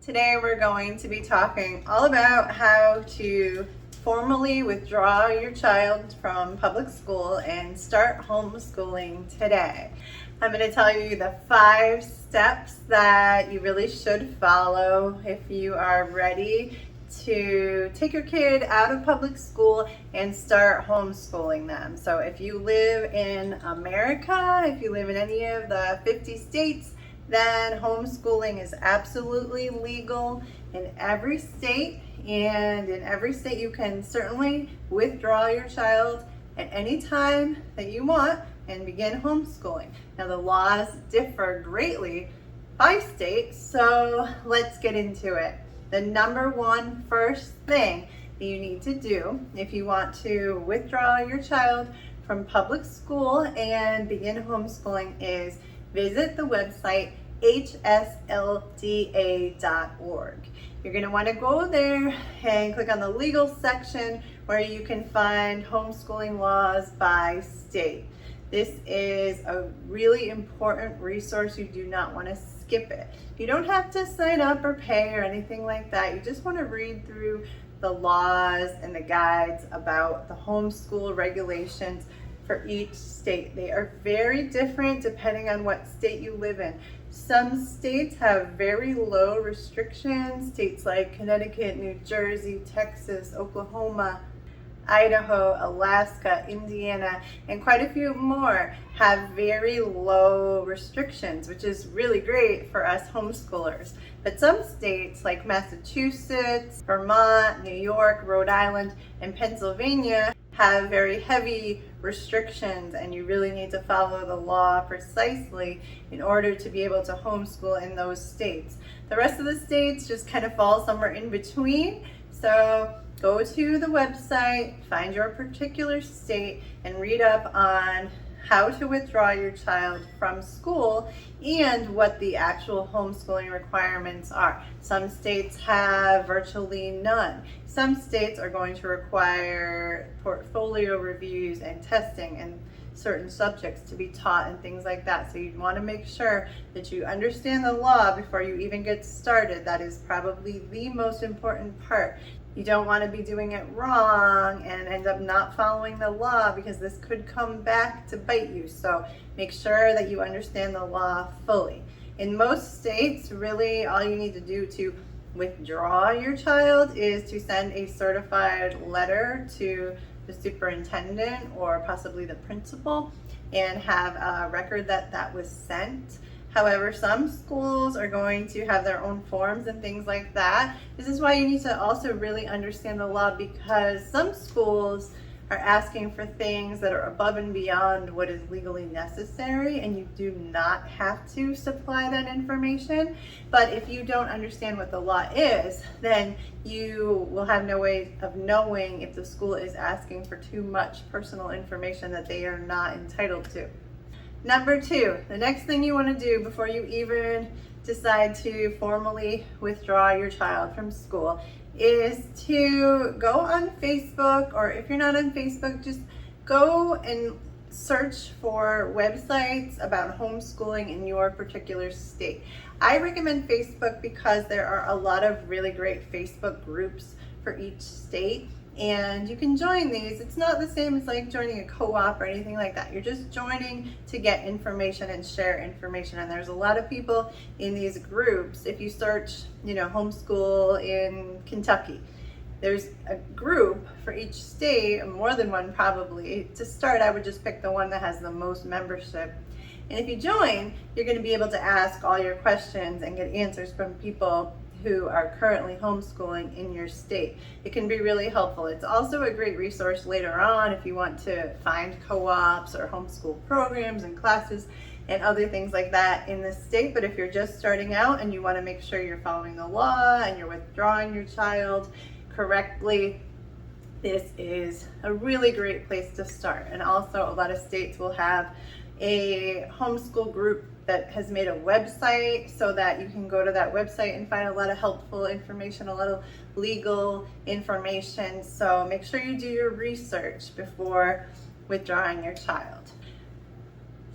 Today we're going to be talking all about how to formally withdraw your child from public school and start homeschooling today. I'm going to tell you the 5 steps that you really should follow if you are ready to take your kid out of public school and start homeschooling them. So if you live in America, if you live in any of the 50 states, then homeschooling is absolutely legal in every state, and in every state you can certainly withdraw your child at any time that you want and begin homeschooling. Now the laws differ greatly by state, so let's get into it. The number one first thing that you need to do if you want to withdraw your child from public school and begin homeschooling is visit the website hslda.org. You're going to want to go there and click on the legal section where you can find homeschooling laws by state. This is a really important resource. You do not want to skip it. You don't have to sign up or pay or anything like that. You just want to read through the laws and the guides about the homeschool regulations for each state. They are very different depending on what state you live in. Some states have very low restrictions. States like Connecticut, New Jersey, Texas, Oklahoma, Idaho, Alaska, Indiana, and quite a few more have very low restrictions, which is really great for us homeschoolers. But some states like Massachusetts, Vermont, New York, Rhode Island, and Pennsylvania have very heavy restrictions, and you really need to follow the law precisely in order to be able to homeschool in those states. The rest of the states just kind of fall somewhere in between. So go to the website, find your particular state, and read up on how to withdraw your child from school and what the actual homeschooling requirements are. Some states have virtually none. Some states are going to require portfolio reviews and testing and certain subjects to be taught and things like that. So you want to make sure that you understand the law before you even get started. That is probably the most important part. You don't want to be doing it wrong and end up not following the law, because this could come back to bite you. So make sure that you understand the law fully. In most states, really all you need to do to withdraw your child is to send a certified letter to the superintendent or possibly the principal and have a record that that was sent. However, some schools are going to have their own forms and things like that. This is why you need to also really understand the law, because some schools are asking for things that are above and beyond what is legally necessary, and you do not have to supply that information. But if you don't understand what the law is, then you will have no way of knowing if the school is asking for too much personal information that they are not entitled to. Number 2, the next thing you want to do before you even decide to formally withdraw your child from school is to go on Facebook, or if you're not on Facebook, just go and search for websites about homeschooling in your particular state. I recommend Facebook because there are a lot of really great Facebook groups for each state, and you can join these. It's not the same as like joining a co-op or anything like that. You're just joining to get information and share information, and there's a lot of people in these groups. If you search, homeschool in Kentucky, there's a group for each state, more than one probably. To start, I would just pick the one that has the most membership. And if you join, you're going to be able to ask all your questions and get answers from people who are currently homeschooling in your state. It can be really helpful. It's also a great resource later on if you want to find co-ops or homeschool programs and classes and other things like that in the state. But if you're just starting out and you want to make sure you're following the law and you're withdrawing your child correctly, this is a really great place to start. And also a lot of states will have a homeschool group that has made a website so that you can go to that website and find a lot of helpful information, a lot of legal information. So make sure you do your research before withdrawing your child.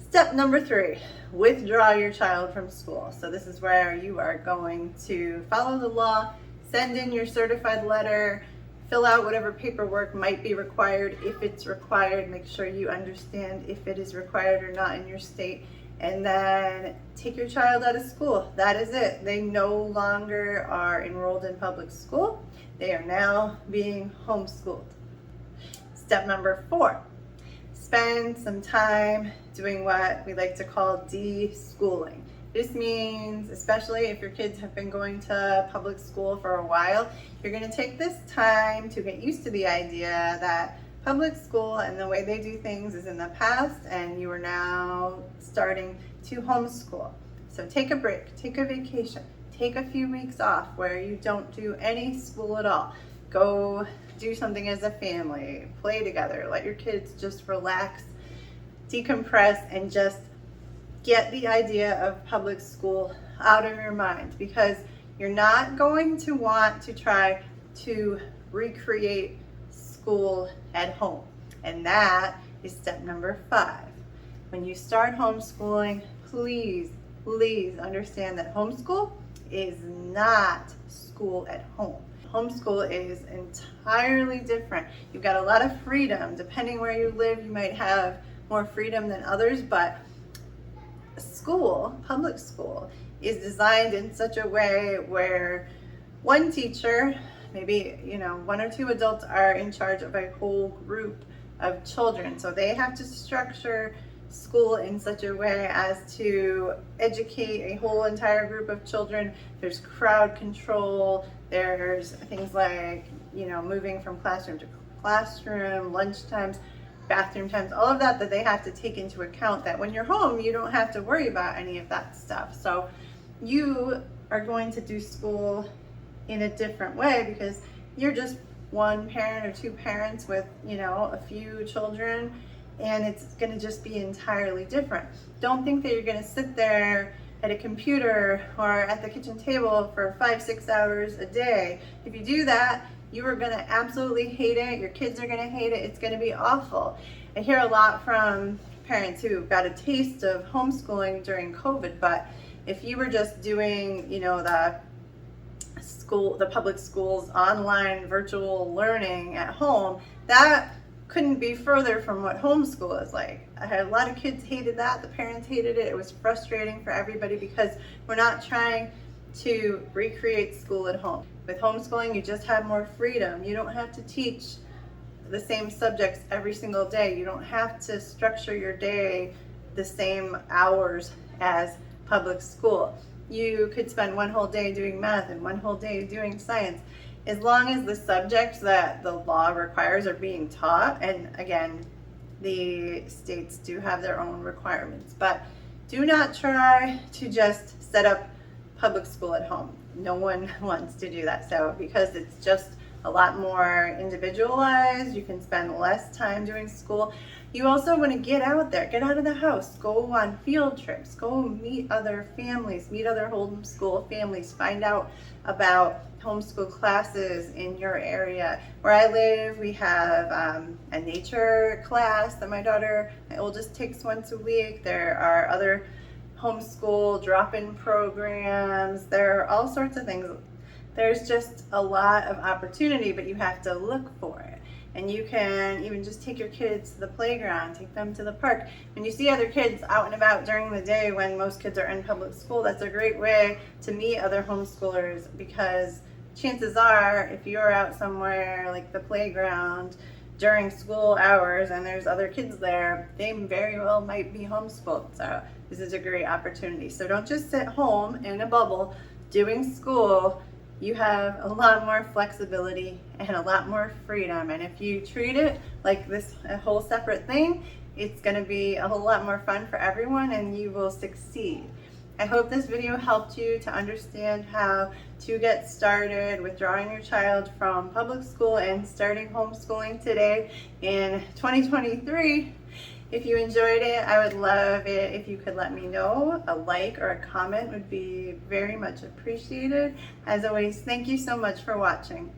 Step number 3, withdraw your child from school. So this is where you are going to follow the law, send in your certified letter, fill out whatever paperwork might be required. If it's required, make sure you understand if it is required or not in your state, and then take your child out of school. That is it. They no longer are enrolled in public school. They are now being homeschooled. Step number 4, spend some time doing what we like to call deschooling. This means, especially if your kids have been going to public school for a while, you're going to take this time to get used to the idea that public school and the way they do things is in the past, and you are now starting to homeschool. So take a break, take a vacation, take a few weeks off where you don't do any school at all. Go do something as a family, play together, let your kids just relax, decompress, and just get the idea of public school out of your mind, because you're not going to want to try to recreate school at home. And that is step number 5. When you start homeschooling, please understand that homeschool is not school at home. Homeschool is entirely different. You've got a lot of freedom. Depending where you live, you might have more freedom than others, but school, public school, is designed in such a way where one teacher, maybe 1 or 2 adults, are in charge of a whole group of children. So they have to structure school in such a way as to educate a whole entire group of children. There's crowd control, there's things like moving from classroom to classroom, lunch times, bathroom times, all of that they have to take into account, that when you're home you don't have to worry about any of that stuff. So you are going to do school in a different way because you're just one parent or 2 parents with a few children, and it's going to just be entirely different. Don't think that you're going to sit there at a computer or at the kitchen table for 5-6 hours a day. If you do that, you are going to absolutely hate it. Your kids are going to hate it. It's going to be awful. I hear a lot from parents who got a taste of homeschooling during COVID, but if you were just doing, the public schools online virtual learning at home, that couldn't be further from what homeschool is like. I had a lot of kids hated that. The parents hated it. It was frustrating for everybody because we're not trying to recreate school at home. With homeschooling, you just have more freedom. You don't have to teach the same subjects every single day. You don't have to structure your day the same hours as public school. You could spend one whole day doing math and one whole day doing science, as long as the subjects that the law requires are being taught. And again, the states do have their own requirements, but do not try to just set up public school at home. No one wants to do that. So because it's just a lot more individualized, you can spend less time doing school. You also want to get out there, get out of the house, go on field trips, go meet other families, meet other homeschool families, find out about homeschool classes in your area. Where I live, we have a nature class that my oldest, takes once a week. There are other homeschool drop-in programs. There are all sorts of things. There's just a lot of opportunity, but you have to look for it. And you can even just take your kids to the playground, take them to the park. When you see other kids out and about during the day when most kids are in public school, that's a great way to meet other homeschoolers, because chances are if you're out somewhere like the playground during school hours and there's other kids there, they very well might be homeschooled. So this is a great opportunity. So don't just sit home in a bubble doing school. You have a lot more flexibility and a lot more freedom. And if you treat it like a whole separate thing, it's going to be a whole lot more fun for everyone and you will succeed. I hope this video helped you to understand how to get started withdrawing your child from public school and starting homeschooling today in 2023. If you enjoyed it, I would love it if you could let me know. A like or a comment would be very much appreciated. As always, thank you so much for watching.